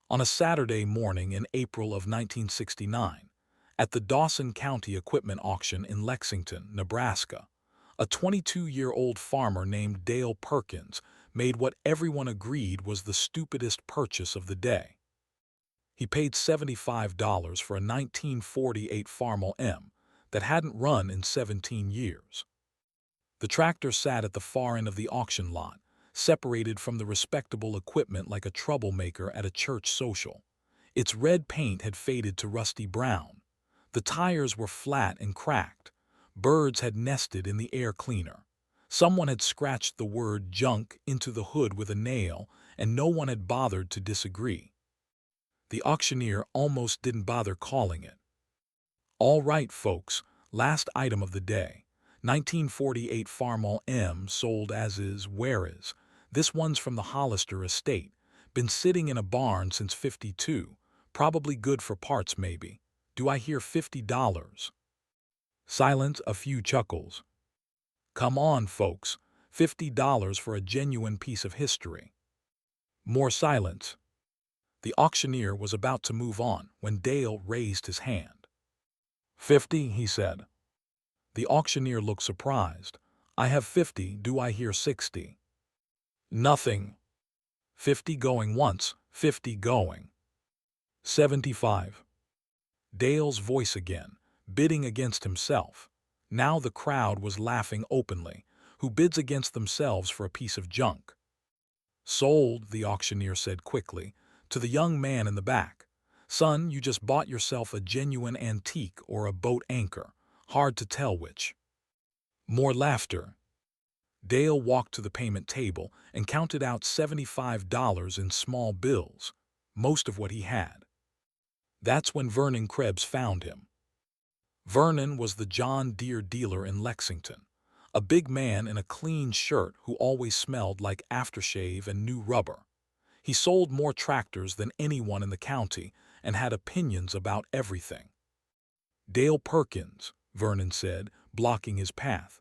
On a Saturday morning in April of 1969, at the Dawson County Equipment Auction in Lexington, Nebraska, a 22-year-old farmer named Dale Perkins made what everyone agreed was the stupidest purchase of the day. He paid $75 for a 1948 Farmall M that hadn't run in 17 years. The tractor sat at the far end of the auction lot, separated from the respectable equipment like a troublemaker at a church social. Its red paint had faded to rusty brown. The tires were flat and cracked. Birds had nested in the air cleaner. Someone had scratched the word junk into the hood with a nail, and no one had bothered to disagree. The auctioneer almost didn't bother calling it. All right, folks, last item of the day. 1948 Farmall M sold as is, where is. This one's from the Hollister estate. Been sitting in a barn since '52. Probably good for parts maybe. Do I hear $50? Silence, a few chuckles. Come on, folks. $50 for a genuine piece of history. More silence. The auctioneer was about to move on when Dale raised his hand. 50, he said. The auctioneer looked surprised. I have 50, do I hear 60? Nothing. 50 going once, 50 going. 75. Dale's voice again, bidding against himself. Now the crowd was laughing openly. Who bids against themselves for a piece of junk? Sold, the auctioneer said quickly, to the young man in the back. Son, you just bought yourself a genuine antique or a boat anchor. Hard to tell which. More laughter. Dale walked to the payment table and counted out $75 in small bills, most of what he had. That's when Vernon Krebs found him. Vernon was the John Deere dealer in Lexington, a big man in a clean shirt who always smelled like aftershave and new rubber. He sold more tractors than anyone in the county and had opinions about everything. Dale Perkins, Vernon said, blocking his path.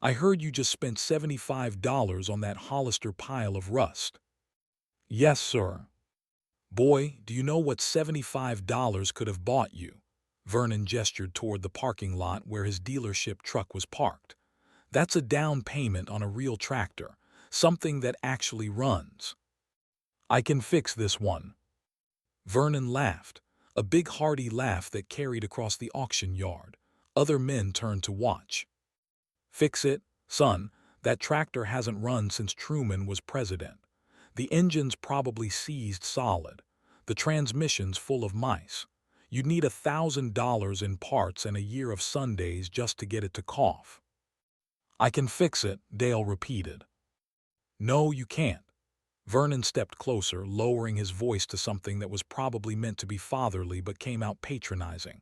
I heard you just spent $75 on that Hollister pile of rust. Yes, sir. Boy, do you know what $75 could have bought you? Vernon gestured toward the parking lot where his dealership truck was parked. That's a down payment on a real tractor, something that actually runs. I can fix this one. Vernon laughed, a big hearty laugh that carried across the auction yard. Other men turned to watch. Fix it, son. That tractor hasn't run since Truman was president. The engine's probably seized solid. The transmission's full of mice. You'd need $1,000 in parts and a year of Sundays just to get it to cough. I can fix it, Dale repeated. No, you can't. Vernon stepped closer, lowering his voice to something that was probably meant to be fatherly but came out patronizing.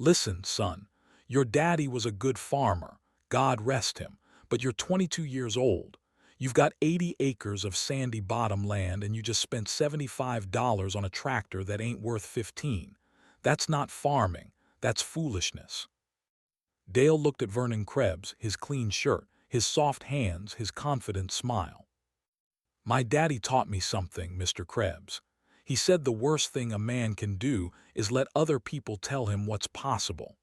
Listen, son, your daddy was a good farmer. God rest him, but you're 22 years old. You've got 80 acres of sandy bottom land and you just spent $75 on a tractor that ain't worth 15. That's not farming, that's foolishness. Dale looked at Vernon Krebs, his clean shirt, his soft hands, his confident smile. My daddy taught me something, Mr. Krebs. He said the worst thing a man can do is let other people tell him what's possible.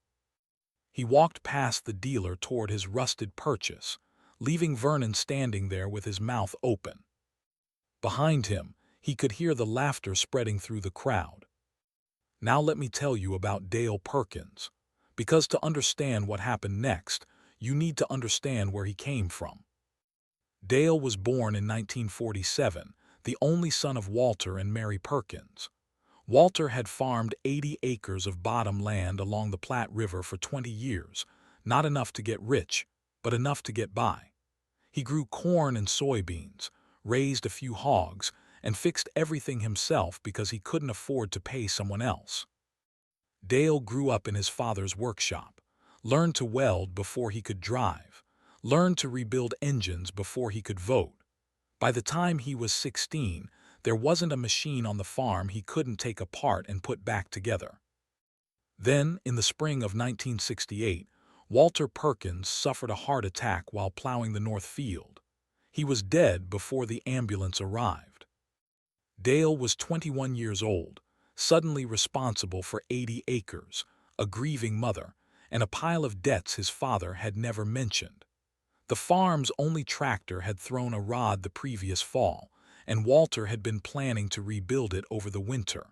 He walked past the dealer toward his rusted purchase, leaving Vernon standing there with his mouth open. Behind him, he could hear the laughter spreading through the crowd. Now let me tell you about Dale Perkins, because to understand what happened next, you need to understand where he came from. Dale was born in 1947, the only son of Walter and Mary Perkins. Walter had farmed 80 acres of bottom land along the Platte River for 20 years, not enough to get rich, but enough to get by. He grew corn and soybeans, raised a few hogs, and fixed everything himself because he couldn't afford to pay someone else. Dale grew up in his father's workshop, learned to weld before he could drive, learned to rebuild engines before he could vote. By the time he was 16, there wasn't a machine on the farm he couldn't take apart and put back together. Then, in the spring of 1968, Walter Perkins suffered a heart attack while plowing the North Field. He was dead before the ambulance arrived. Dale was 21 years old, suddenly responsible for 80 acres, a grieving mother, and a pile of debts his father had never mentioned. The farm's only tractor had thrown a rod the previous fall, and Walter had been planning to rebuild it over the winter.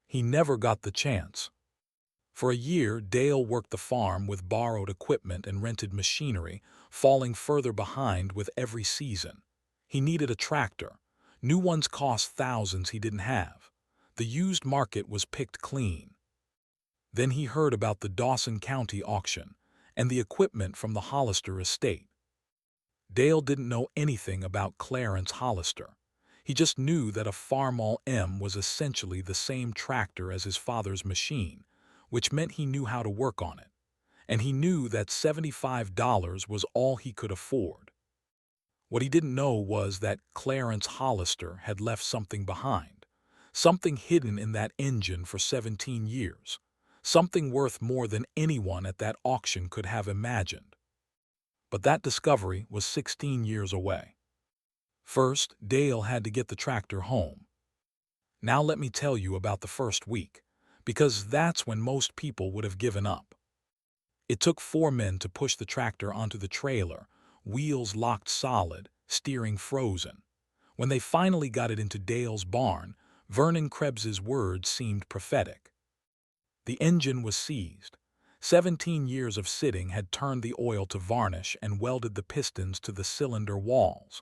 He never got the chance. For a year, Dale worked the farm with borrowed equipment and rented machinery, falling further behind with every season. He needed a tractor. New ones cost thousands he didn't have. The used market was picked clean. Then he heard about the Dawson County auction and the equipment from the Hollister estate. Dale didn't know anything about Clarence Hollister. He just knew that a Farmall M was essentially the same tractor as his father's machine, which meant he knew how to work on it. And he knew that $75 was all he could afford. What he didn't know was that Clarence Hollister had left something behind, something hidden in that engine for 17 years, something worth more than anyone at that auction could have imagined. But that discovery was 16 years away. First, Dale had to get the tractor home. Now let me tell you about the first week, because that's when most people would have given up. It took 4 men to push the tractor onto the trailer, wheels locked solid, steering frozen. When they finally got it into Dale's barn, Vernon Krebs's words seemed prophetic. The engine was seized. 17 years of sitting had turned the oil to varnish and welded the pistons to the cylinder walls.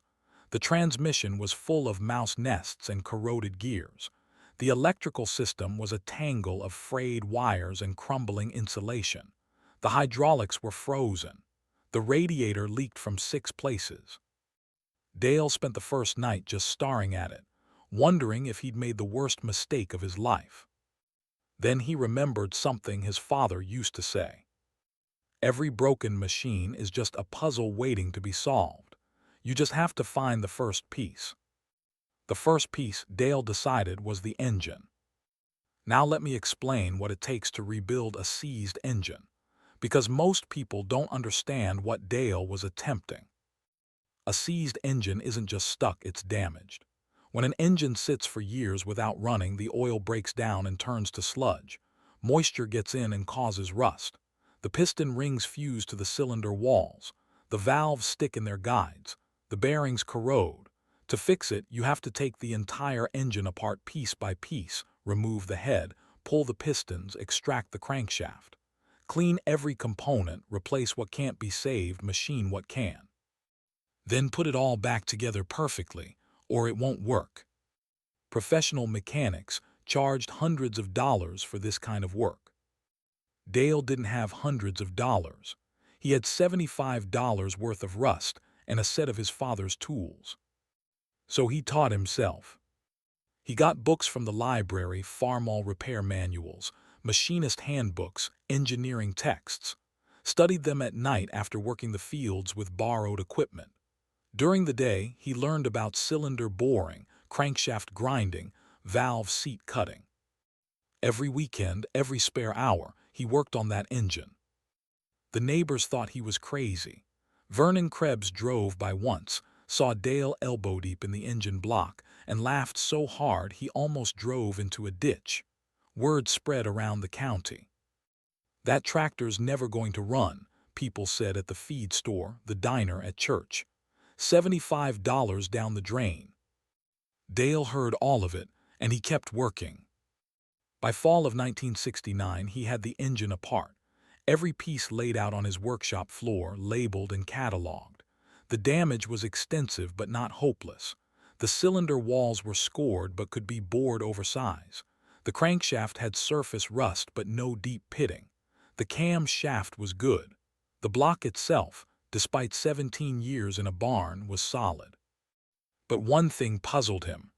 The transmission was full of mouse nests and corroded gears. The electrical system was a tangle of frayed wires and crumbling insulation. The hydraulics were frozen. The radiator leaked from 6 places. Dale spent the first night just staring at it, wondering if he'd made the worst mistake of his life. Then he remembered something his father used to say. Every broken machine is just a puzzle waiting to be solved. You just have to find the first piece. The first piece, Dale decided, was the engine. Now let me explain what it takes to rebuild a seized engine, because most people don't understand what Dale was attempting. A seized engine isn't just stuck, it's damaged. When an engine sits for years without running, the oil breaks down and turns to sludge. Moisture gets in and causes rust. The piston rings fuse to the cylinder walls. The valves stick in their guides. The bearings corrode. To fix it, you have to take the entire engine apart piece by piece, remove the head, pull the pistons, extract the crankshaft. Clean every component, replace what can't be saved, machine what can. Then put it all back together perfectly, or it won't work. Professional mechanics charged hundreds of dollars for this kind of work. Dale didn't have hundreds of dollars. He had $75 worth of rust and a set of his father's tools. So he taught himself. He got books from the library, Farmall repair manuals, machinist handbooks, engineering texts. Studied them at night after working the fields with borrowed equipment. During the day, he learned about cylinder boring, crankshaft grinding, valve seat cutting. Every weekend, every spare hour, he worked on that engine. The neighbors thought he was crazy. Vernon Krebs drove by once, saw Dale elbow-deep in the engine block, and laughed so hard he almost drove into a ditch. Word spread around the county. That tractor's never going to run, people said at the feed store, the diner, at church. $75 down the drain. Dale heard all of it, and he kept working. By fall of 1969, he had the engine apart. Every piece laid out on his workshop floor, labeled and cataloged. The damage was extensive but not hopeless. The cylinder walls were scored but could be bored over size. The crankshaft had surface rust but no deep pitting. The cam shaft was good. The block itself, despite 17 years in a barn, was solid. But one thing puzzled him.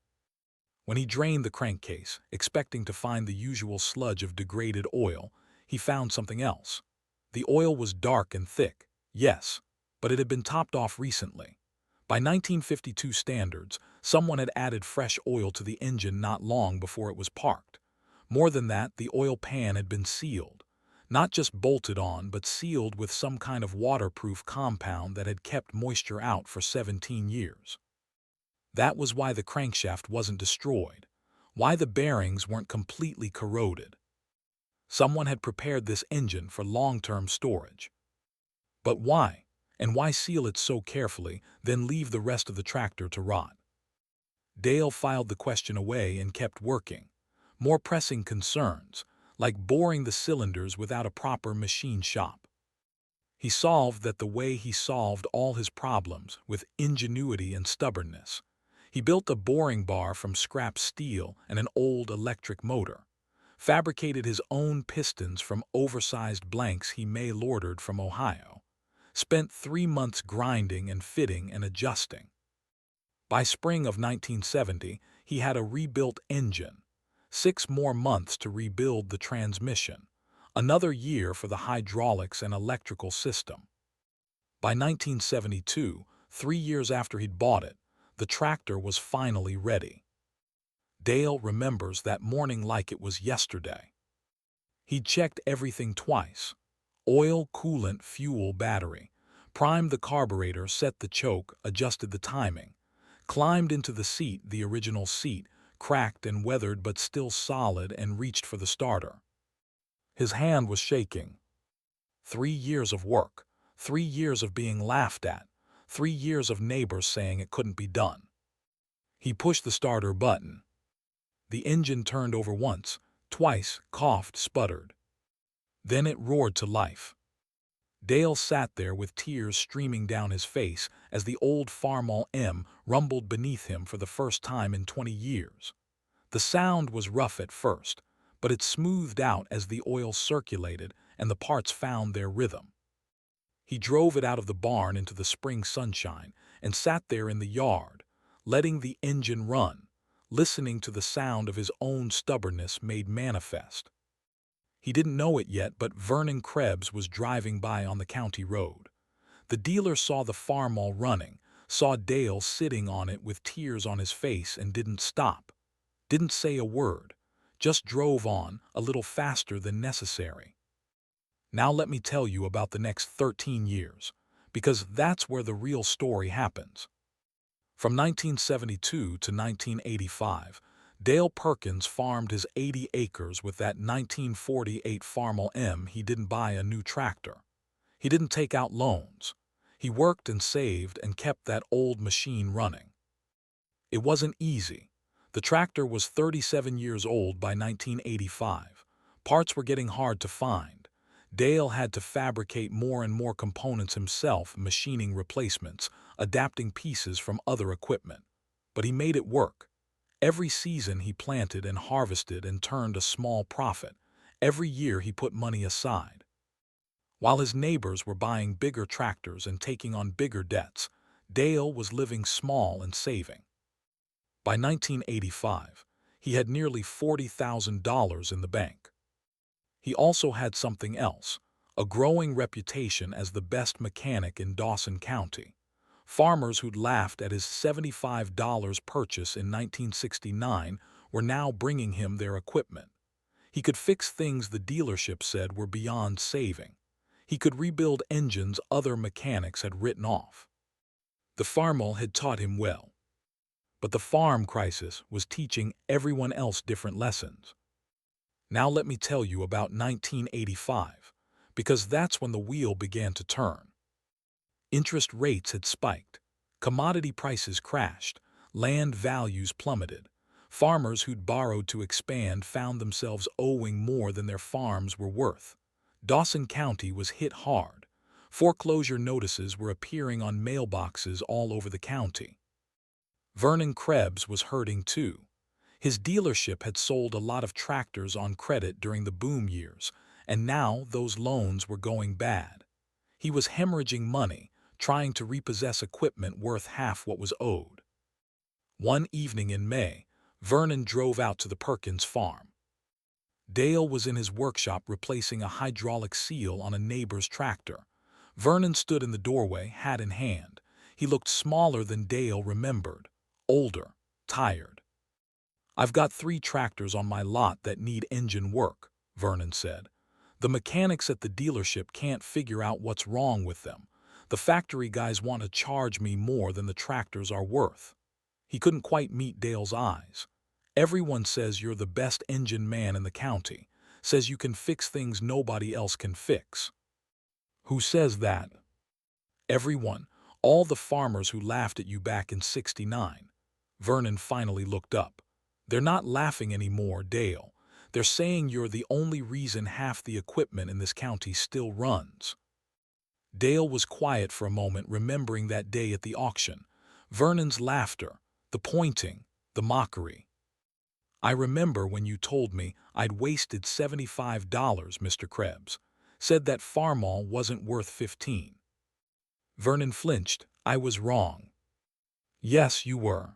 When he drained the crankcase, expecting to find the usual sludge of degraded oil, he found something else. The oil was dark and thick, yes, but it had been topped off recently. By 1952 standards, someone had added fresh oil to the engine not long before it was parked. More than that, the oil pan had been sealed. Not just bolted on, but sealed with some kind of waterproof compound that had kept moisture out for 17 years. That was why the crankshaft wasn't destroyed, why the bearings weren't completely corroded. Someone had prepared this engine for long-term storage. But why? And why seal it so carefully, then leave the rest of the tractor to rot? Dale filed the question away and kept working. More pressing concerns, like boring the cylinders without a proper machine shop. He solved that the way he solved all his problems, with ingenuity and stubbornness. He built a boring bar from scrap steel and an old electric motor, fabricated his own pistons from oversized blanks he mail-ordered from Ohio, spent 3 months grinding and fitting and adjusting. By spring of 1970, he had a rebuilt engine, 6 more months to rebuild the transmission, another year for the hydraulics and electrical system. By 1972, 3 years after he'd bought it, the tractor was finally ready. Dale remembers that morning like it was yesterday. He'd checked everything twice: oil, coolant, fuel, battery, primed the carburetor, set the choke, adjusted the timing, climbed into the seat, the original seat, cracked and weathered but still solid, and reached for the starter. His hand was shaking. 3 years of work, 3 years of being laughed at, 3 years of neighbors saying it couldn't be done. He pushed the starter button. The engine turned over once, twice, coughed, sputtered. Then it roared to life. Dale sat there with tears streaming down his face as the old Farmall M rumbled beneath him for the first time in 20 years. The sound was rough at first, but it smoothed out as the oil circulated and the parts found their rhythm. He drove it out of the barn into the spring sunshine and sat there in the yard, letting the engine run, listening to the sound of his own stubbornness made manifest. He didn't know it yet, but Vernon Krebs was driving by on the county road. The dealer saw the Farmall running, saw Dale sitting on it with tears on his face, and didn't stop. Didn't say a word, just drove on, a little faster than necessary. Now let me tell you about the next 13 years, because that's where the real story happens. From 1972 to 1985, Dale Perkins farmed his 80 acres with that 1948 Farmall M. He didn't buy a new tractor. He didn't take out loans. He worked and saved and kept that old machine running. It wasn't easy. The tractor was 37 years old by 1985. Parts were getting hard to find. Dale had to fabricate more and more components himself, machining replacements, adapting pieces from other equipment. But he made it work. Every season he planted and harvested and turned a small profit. Every year he put money aside. While his neighbors were buying bigger tractors and taking on bigger debts, Dale was living small and saving. By 1985, he had nearly $40,000 in the bank. He also had something else, a growing reputation as the best mechanic in Dawson County. Farmers who'd laughed at his $75 purchase in 1969 were now bringing him their equipment. He could fix things the dealership said were beyond saving. He could rebuild engines other mechanics had written off. The Farmall had taught him well. But the farm crisis was teaching everyone else different lessons. Now let me tell you about 1985, because that's when the wheel began to turn. Interest rates had spiked. Commodity prices crashed. Land values plummeted. Farmers who'd borrowed to expand found themselves owing more than their farms were worth. Dawson County was hit hard. Foreclosure notices were appearing on mailboxes all over the county. Vernon Krebs was hurting too. His dealership had sold a lot of tractors on credit during the boom years, and now those loans were going bad. He was hemorrhaging money, trying to repossess equipment worth half what was owed. One evening in May, Vernon drove out to the Perkins farm. Dale was in his workshop replacing a hydraulic seal on a neighbor's tractor. Vernon stood in the doorway, hat in hand. He looked smaller than Dale remembered, older, tired. "I've got 3 tractors on my lot that need engine work," Vernon said. "The mechanics at the dealership can't figure out what's wrong with them. The factory guys want to charge me more than the tractors are worth." He couldn't quite meet Dale's eyes. Everyone says you're the best engine man in the county, says you can fix things nobody else can fix. Who says that? Everyone, all the farmers who laughed at you back in '69. Vernon finally looked up. They're not laughing anymore, Dale. They're saying you're the only reason half the equipment in this county still runs. Dale was quiet for a moment, remembering that day at the auction. Vernon's laughter, the pointing, the mockery. I remember when you told me I'd wasted $75, Mr. Krebs. Said that Farmall wasn't worth 15. Vernon flinched. I was wrong. Yes, you were.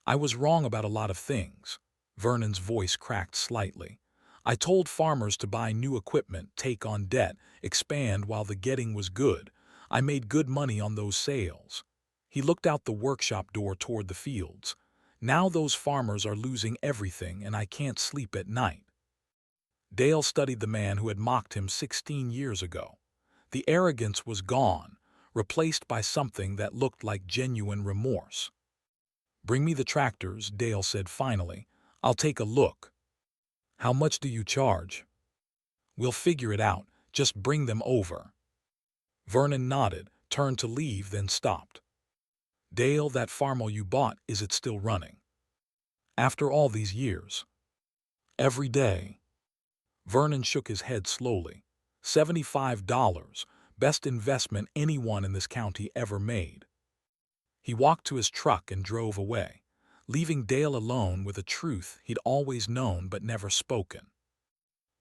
I was wrong about a lot of things. Vernon's voice cracked slightly. I told farmers to buy new equipment, take on debt, expand while the getting was good. I made good money on those sales. He looked out the workshop door toward the fields. Now those farmers are losing everything and I can't sleep at night. Dale studied the man who had mocked him 16 years ago. The arrogance was gone, replaced by something that looked like genuine remorse. Bring me the tractors, Dale said finally. I'll take a look. How much do you charge? We'll figure it out. Just bring them over. Vernon nodded, turned to leave, then stopped. Dale, that Farmall you bought, is it still running? After all these years? Every day. Vernon shook his head slowly. $75, best investment anyone in this county ever made. He walked to his truck and drove away, leaving Dale alone with a truth he'd always known but never spoken.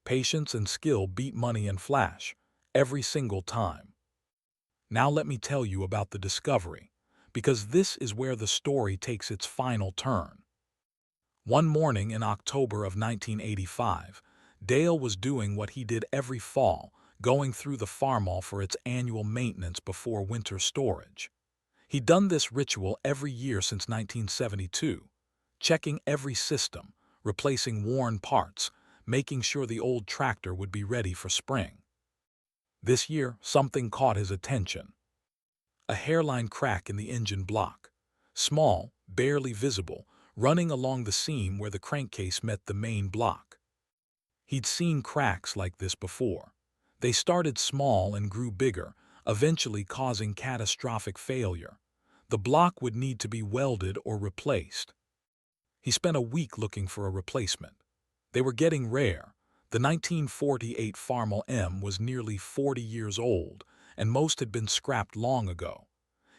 Patience and skill beat money and flash, every single time. Now let me tell you about the discovery, because this is where the story takes its final turn. One morning in October of 1985, Dale was doing what he did every fall, going through the Farmall for its annual maintenance before winter storage. He'd done this ritual every year since 1972, checking every system, replacing worn parts, making sure the old tractor would be ready for spring. This year, something caught his attention. A hairline crack in the engine block, small, barely visible, running along the seam where the crankcase met the main block. He'd seen cracks like this before. They started small and grew bigger, eventually causing catastrophic failure. The block would need to be welded or replaced. He spent a week looking for a replacement. They were getting rare. The 1948 Farmall M was nearly 40 years old, and most had been scrapped long ago.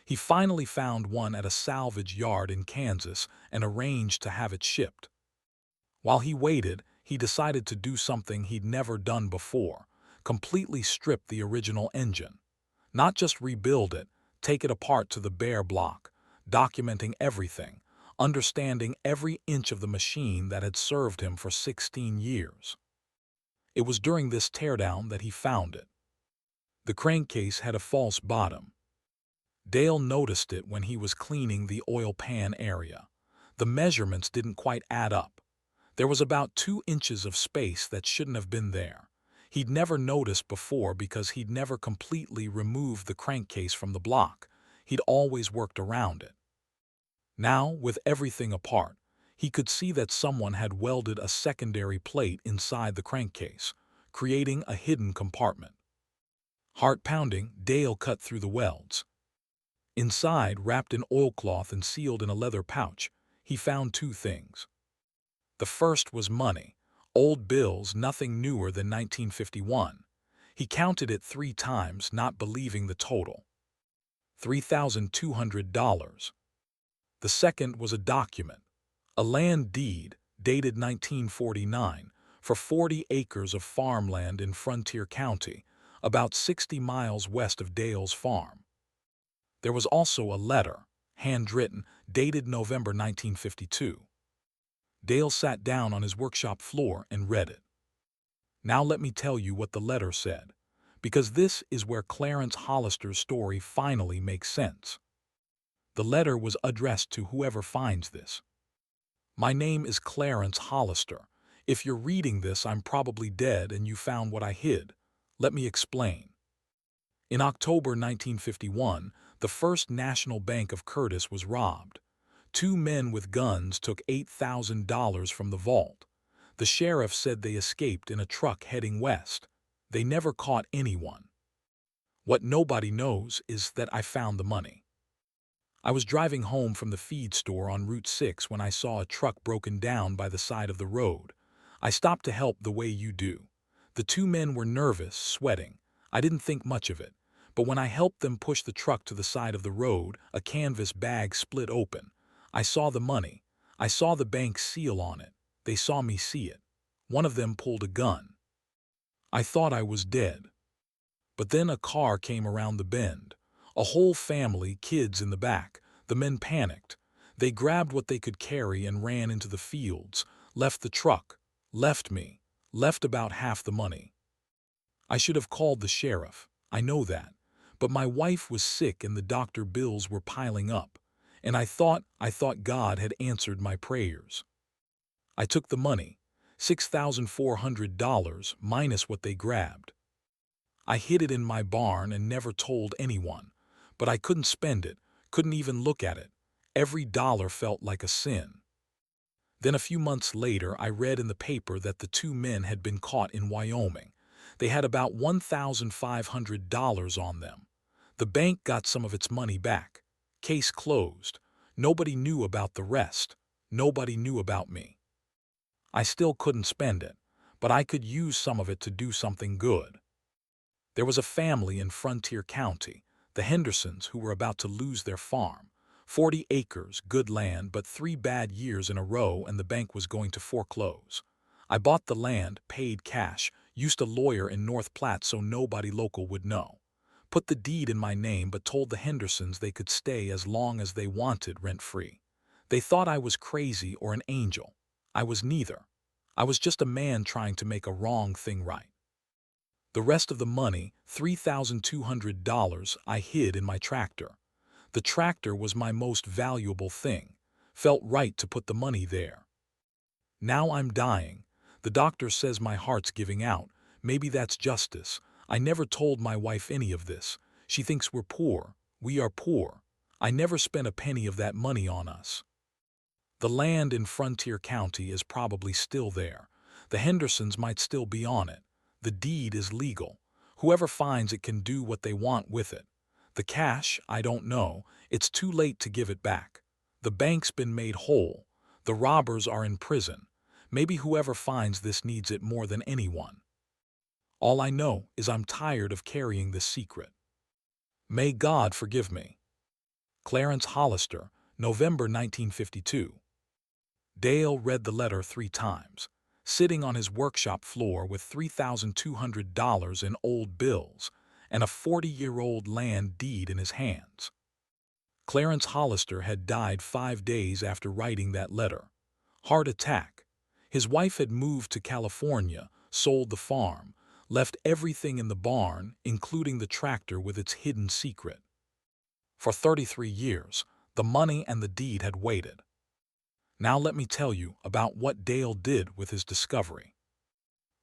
He finally found one at a salvage yard in Kansas and arranged to have it shipped. While he waited, he decided to do something he'd never done before, completely strip the original engine. Not just rebuild it, take it apart to the bare block, documenting everything, understanding every inch of the machine that had served him for 16 years. It was during this teardown that he found it. The crankcase had a false bottom. Dale noticed it when he was cleaning the oil pan area. The measurements didn't quite add up. There was about 2 inches of space that shouldn't have been there. He'd never noticed before because he'd never completely removed the crankcase from the block. He'd always worked around it. Now, with everything apart, he could see that someone had welded a secondary plate inside the crankcase, creating a hidden compartment. Heart pounding, Dale cut through the welds. Inside, wrapped in oilcloth and sealed in a leather pouch, he found 2 things. The first was money, old bills, nothing newer than 1951. He counted it 3 times, not believing the total. $3,200. The second was a document, a land deed dated 1949 for 40 acres of farmland in Frontier County, about 60 miles west of Dale's farm. There was also a letter, handwritten, dated November 1952. Dale sat down on his workshop floor and read it. Now let me tell you what the letter said, because this is where Clarence Hollister's story finally makes sense. The letter was addressed to whoever finds this. My name is Clarence Hollister. If you're reading this, I'm probably dead and you found what I hid. Let me explain. In October 1951, the First National Bank of Curtis was robbed. Two men with guns took $8,000 from the vault. The sheriff said they escaped in a truck heading west. They never caught anyone. What nobody knows is that I found the money. I was driving home from the feed store on Route 6 when I saw a truck broken down by the side of the road. I stopped to help the way you do. The two men were nervous, sweating. I didn't think much of it. But when I helped them push the truck to the side of the road, a canvas bag split open. I saw the money. I saw the bank seal on it. They saw me see it. One of them pulled a gun. I thought I was dead. But then a car came around the bend. A whole family, kids in the back. The men panicked. They grabbed what they could carry and ran into the fields, left the truck, left me, left about half the money. I should have called the sheriff. I know that. But my wife was sick and the doctor bills were piling up. And I thought God had answered my prayers. I took the money, $6,400 minus what they grabbed. I hid it in my barn and never told anyone. But I couldn't spend it, couldn't even look at it. Every dollar felt like a sin. Then a few months later, I read in the paper that the two men had been caught in Wyoming. They had about $1,500 on them. The bank got some of its money back. Case closed. Nobody knew about the rest. Nobody knew about me. I still couldn't spend it, but I could use some of it to do something good. There was a family in Frontier County, the Hendersons, who were about to lose their farm. 40 acres, good land, but 3 bad years in a row and the bank was going to foreclose. I bought the land, paid cash, used a lawyer in North Platte so nobody local would know. Put the deed in my name but told the Hendersons they could stay as long as they wanted rent-free. They thought I was crazy or an angel. I was neither. I was just a man trying to make a wrong thing right. The rest of the money, $3,200, I hid in my tractor. The tractor was my most valuable thing. Felt right to put the money there. Now I'm dying. The doctor says my heart's giving out. Maybe that's justice. I never told my wife any of this. She thinks we're poor. We are poor. I never spent a penny of that money on us. The land in Frontier County is probably still there. The Hendersons might still be on it. The deed is legal. Whoever finds it can do what they want with it. The cash, I don't know. It's too late to give it back. The bank's been made whole. The robbers are in prison. Maybe whoever finds this needs it more than anyone. All I know is I'm tired of carrying this secret. May God forgive me. Clarence Hollister, November 1952. Dale read the letter 3 times, sitting on his workshop floor with $3,200 in old bills and a 40-year-old land deed in his hands. Clarence Hollister had died 5 days after writing that letter. Heart attack. His wife had moved to California, sold the farm, left everything in the barn, including the tractor with its hidden secret. For 33 years, the money and the deed had waited. Now let me tell you about what Dale did with his discovery.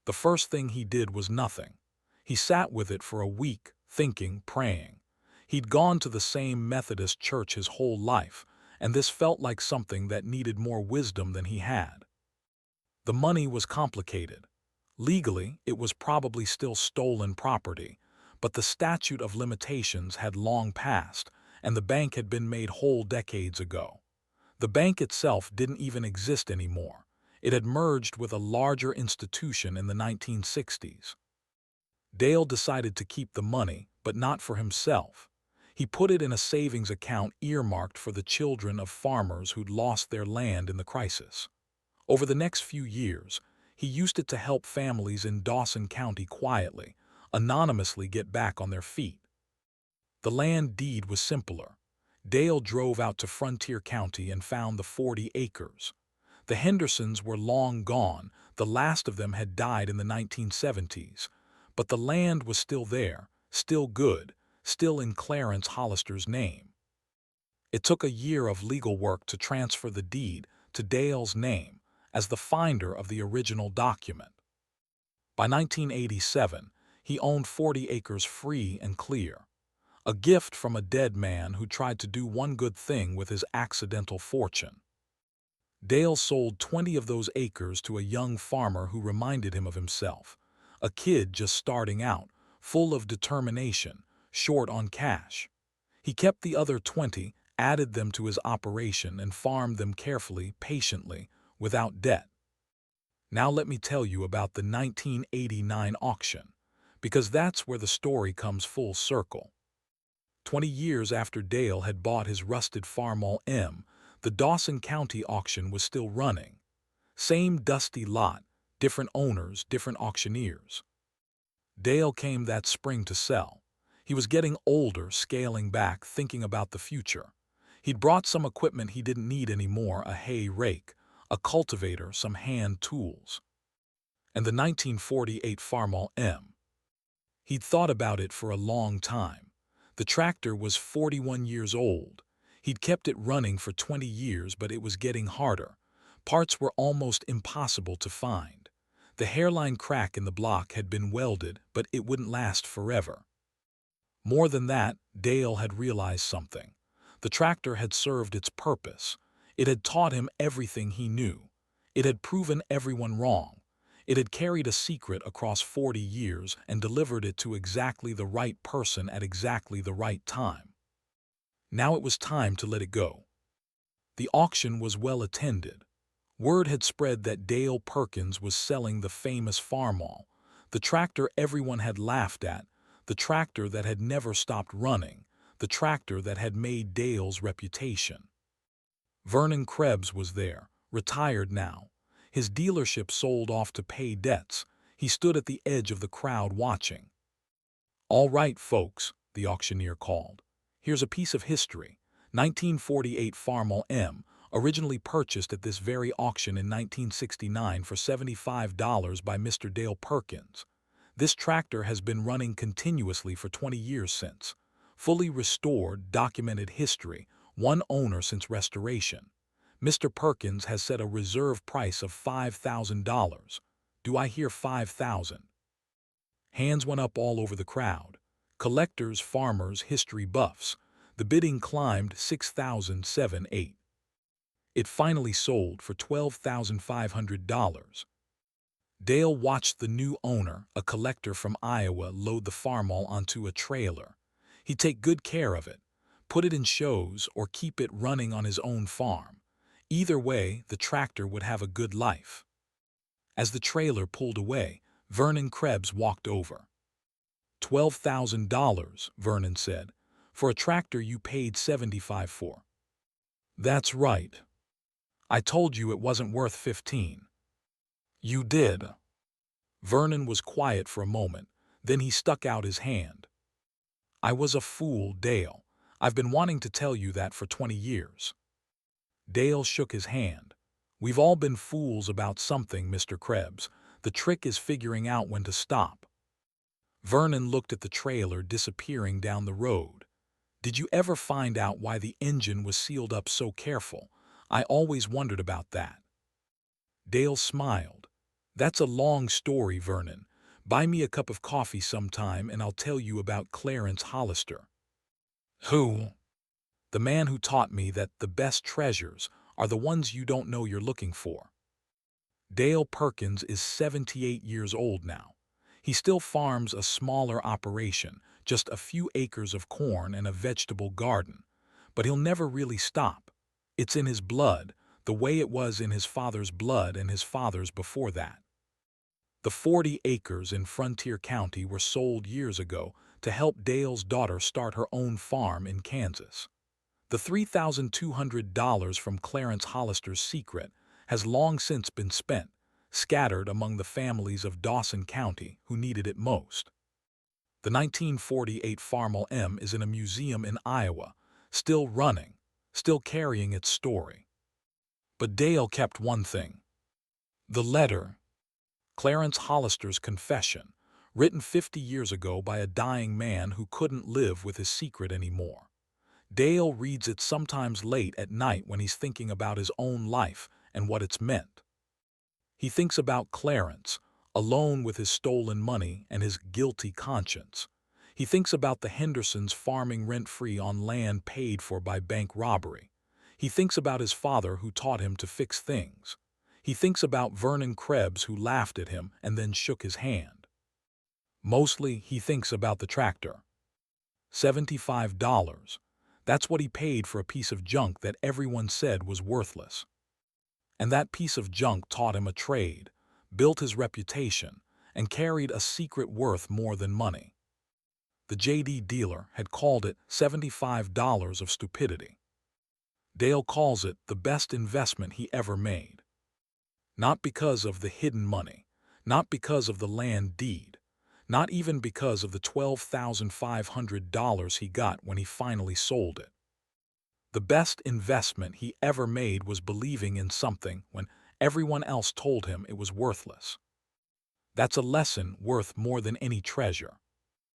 The first thing he did was nothing. He sat with it for a week, thinking, praying. He'd gone to the same Methodist church his whole life, and this felt like something that needed more wisdom than he had. The money was complicated. Legally, it was probably still stolen property, but the statute of limitations had long passed, and the bank had been made whole decades ago. The bank itself didn't even exist anymore. It had merged with a larger institution in the 1960s. Dale decided to keep the money, but not for himself. He put it in a savings account earmarked for the children of farmers who'd lost their land in the crisis. Over the next few years, he used it to help families in Dawson County quietly, anonymously get back on their feet. The land deed was simpler. Dale drove out to Frontier County and found the 40 acres. The Hendersons were long gone, the last of them had died in the 1970s, but the land was still there, still good, still in Clarence Hollister's name. It took a year of legal work to transfer the deed to Dale's name as the finder of the original document. By 1987, he owned 40 acres free and clear. a gift from a dead man who tried to do one good thing with his accidental fortune. Dale sold 20 of those acres to a young farmer who reminded him of himself, a kid just starting out, full of determination, short on cash. He kept the other 20, added them to his operation, and farmed them carefully, patiently, without debt. Now let me tell you about the 1989 auction, because that's where the story comes full circle. 20 years after Dale had bought his rusted Farmall M, the Dawson County auction was still running. Same dusty lot, different owners, different auctioneers. Dale came that spring to sell. He was getting older, scaling back, thinking about the future. He'd brought some equipment he didn't need anymore, a hay rake, a cultivator, some hand tools. And the 1948 Farmall M. He'd thought about it for a long time. The tractor was 41 years old. He'd kept it running for 20 years, but it was getting harder. Parts were almost impossible to find. The hairline crack in the block had been welded, but it wouldn't last forever. More than that, Dale had realized something. The tractor had served its purpose. It had taught him everything he knew. It had proven everyone wrong. It had carried a secret across 40 years and delivered it to exactly the right person at exactly the right time. Now it was time to let it go. The auction was well attended. Word had spread that Dale Perkins was selling the famous Farmall, the tractor everyone had laughed at, the tractor that had never stopped running, the tractor that had made Dale's reputation. Vernon Krebs was there, retired now. His dealership sold off to pay debts. He stood at the edge of the crowd watching. "All right, folks," the auctioneer called. "Here's a piece of history. 1948 Farmall M, originally purchased at this very auction in 1969 for $75 by Mr. Dale Perkins. This tractor has been running continuously for 20 years since. Fully restored, documented history, one owner since restoration. Mr. Perkins has set a reserve price of $5,000. Do I hear 5,000? Hands went up all over the crowd. Collectors, farmers, history buffs. The bidding climbed 6,708. It finally sold for $12,500. Dale watched the new owner, a collector from Iowa, load the Farmall onto a trailer. He'd take good care of it, put it in shows, or keep it running on his own farm. Either way, the tractor would have a good life. As the trailer pulled away, Vernon Krebs walked over. $12,000, Vernon said, for a tractor you paid $75 for. That's right. I told you it wasn't worth 15. You did. Vernon was quiet for a moment, then he stuck out his hand. I was a fool, Dale. I've been wanting to tell you that for 20 years. Dale shook his hand. We've all been fools about something, Mr. Krebs. The trick is figuring out when to stop. Vernon looked at the trailer disappearing down the road. Did you ever find out why the engine was sealed up so careful? I always wondered about that. Dale smiled. That's a long story, Vernon. Buy me a cup of coffee sometime and I'll tell you about Clarence Hollister. Who? The man who taught me that the best treasures are the ones you don't know you're looking for. Dale Perkins is 78 years old now. He still farms a smaller operation, just a few acres of corn and a vegetable garden. But he'll never really stop. It's in his blood, the way it was in his father's blood and his father's before that. The 40 acres in Frontier County were sold years ago to help Dale's daughter start her own farm in Kansas. The $3,200 from Clarence Hollister's secret has long since been spent, scattered among the families of Dawson County who needed it most. The 1948 Farmall M is in a museum in Iowa, still running, still carrying its story. But Dale kept one thing. The letter. Clarence Hollister's confession, written 50 years ago by a dying man who couldn't live with his secret anymore. Dale reads it sometimes late at night when he's thinking about his own life and what it's meant. He thinks about Clarence, alone with his stolen money and his guilty conscience. He thinks about the Hendersons farming rent-free on land paid for by bank robbery. He thinks about his father who taught him to fix things. He thinks about Vernon Krebs who laughed at him and then shook his hand. Mostly, he thinks about the tractor. $75. That's what he paid for a piece of junk that everyone said was worthless. And that piece of junk taught him a trade, built his reputation, and carried a secret worth more than money. The JD dealer had called it $75 of stupidity. Dale calls it the best investment he ever made. Not because of the hidden money, not because of the land deed, not even because of the $12,500 he got when he finally sold it. The best investment he ever made was believing in something when everyone else told him it was worthless. That's a lesson worth more than any treasure.